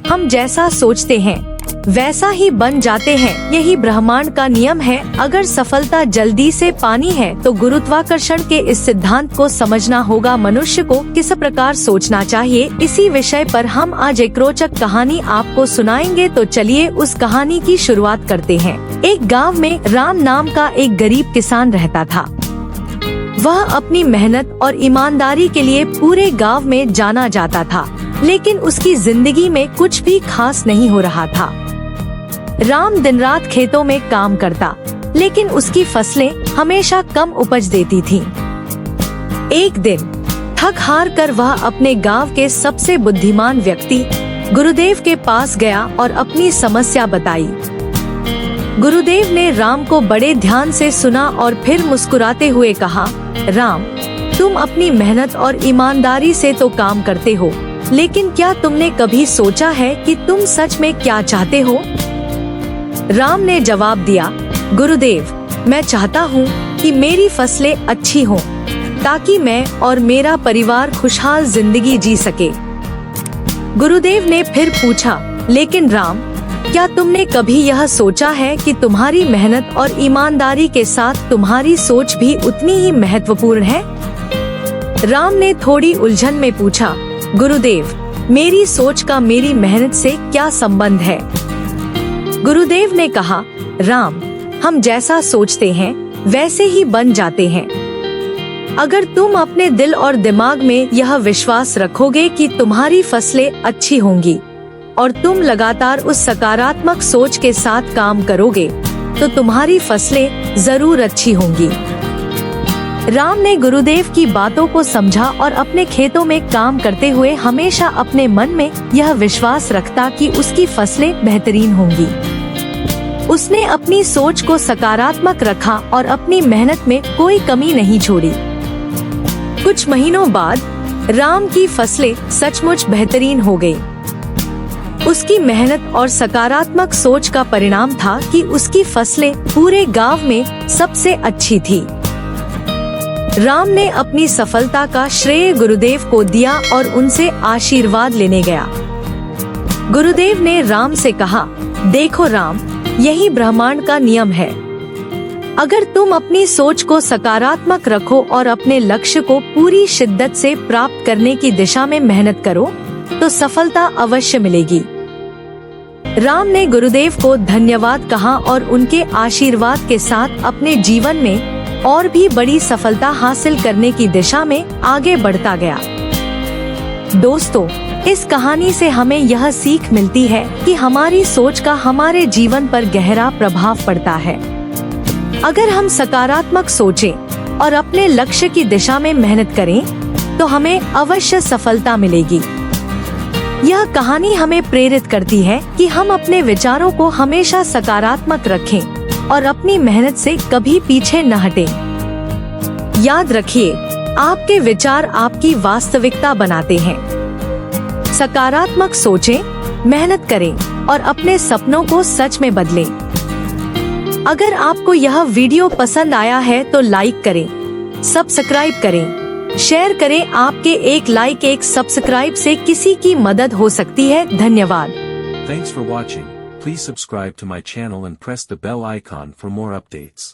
हम जैसा सोचते हैं वैसा ही बन जाते हैं, यही ब्रह्मांड का नियम है। अगर सफलता जल्दी से पानी है तो गुरुत्वाकर्षण के इस सिद्धांत को समझना होगा। मनुष्य को किस प्रकार सोचना चाहिए, इसी विषय पर हम आज एक रोचक कहानी आपको सुनाएंगे। तो चलिए उस कहानी की शुरुआत करते हैं। एक गाँव में राम नाम का एक गरीब किसान रहता था। वह अपनी मेहनत और ईमानदारी के लिए पूरे गांव में जाना जाता था, लेकिन उसकी जिंदगी में कुछ भी खास नहीं हो रहा था। राम दिन रात खेतों में काम करता, लेकिन उसकी फसलें हमेशा कम उपज देती थीं। एक दिन थक हार कर वह अपने गांव के सबसे बुद्धिमान व्यक्ति गुरुदेव के पास गया और अपनी समस्या बताई। गुरुदेव ने राम को बड़े ध्यान से सुना और फिर मुस्कुराते हुए कहा, राम, तुम अपनी मेहनत और ईमानदारी से तो काम करते हो, लेकिन क्या तुमने कभी सोचा है कि तुम सच में क्या चाहते हो? राम ने जवाब दिया, गुरुदेव, मैं चाहता हूँ कि मेरी फसलें अच्छी हों, ताकि मैं और मेरा परिवार खुशहाल जिंदगी जी सके। गुरुदेव ने फिर पूछा, लेकिन राम, क्या तुमने कभी यह सोचा है कि तुम्हारी मेहनत और ईमानदारी के साथ तुम्हारी सोच भी उतनी ही महत्वपूर्ण है? राम ने थोड़ी उलझन में पूछा, गुरुदेव, मेरी सोच का मेरी मेहनत से क्या संबंध है? गुरुदेव ने कहा, राम, हम जैसा सोचते हैं वैसे ही बन जाते हैं। अगर तुम अपने दिल और दिमाग में यह विश्वास रखोगे कि तुम्हारी फसलें अच्छी होंगी और तुम लगातार उस सकारात्मक सोच के साथ काम करोगे, तो तुम्हारी फसलें जरूर अच्छी होंगी। राम ने गुरुदेव की बातों को समझा और अपने खेतों में काम करते हुए हमेशा अपने मन में यह विश्वास रखता कि उसकी फसलें बेहतरीन होंगी। उसने अपनी सोच को सकारात्मक रखा और अपनी मेहनत में कोई कमी नहीं छोड़ी। कुछ महीनों बाद राम की फसलें सचमुच बेहतरीन हो गयी। उसकी मेहनत और सकारात्मक सोच का परिणाम था कि उसकी फसलें पूरे गांव में सबसे अच्छी थी। राम ने अपनी सफलता का श्रेय गुरुदेव को दिया और उनसे आशीर्वाद लेने गया। गुरुदेव ने राम से कहा, देखो राम, यही ब्रह्मांड का नियम है। अगर तुम अपनी सोच को सकारात्मक रखो और अपने लक्ष्य को पूरी शिद्दत से प्राप्त करने की दिशा में मेहनत करो, तो सफलता अवश्य मिलेगी। राम ने गुरुदेव को धन्यवाद कहा और उनके आशीर्वाद के साथ अपने जीवन में और भी बड़ी सफलता हासिल करने की दिशा में आगे बढ़ता गया। दोस्तों, इस कहानी से हमें यह सीख मिलती है कि हमारी सोच का हमारे जीवन पर गहरा प्रभाव पड़ता है। अगर हम सकारात्मक सोचें और अपने लक्ष्य की दिशा में मेहनत करें, तो हमें अवश्य सफलता मिलेगी। यह कहानी हमें प्रेरित करती है कि हम अपने विचारों को हमेशा सकारात्मक रखें और अपनी मेहनत से कभी पीछे न हटें। याद रखिए, आपके विचार आपकी वास्तविकता बनाते हैं। सकारात्मक सोचें, मेहनत करें और अपने सपनों को सच में बदलें। अगर आपको यह वीडियो पसंद आया है तो लाइक करें, सब्सक्राइब करें, शेयर करें। आपके एक लाइक, एक सब्सक्राइब से किसी की मदद हो सकती है। धन्यवाद। Thanks for watching. Please subscribe to my channel and press the bell icon for more updates.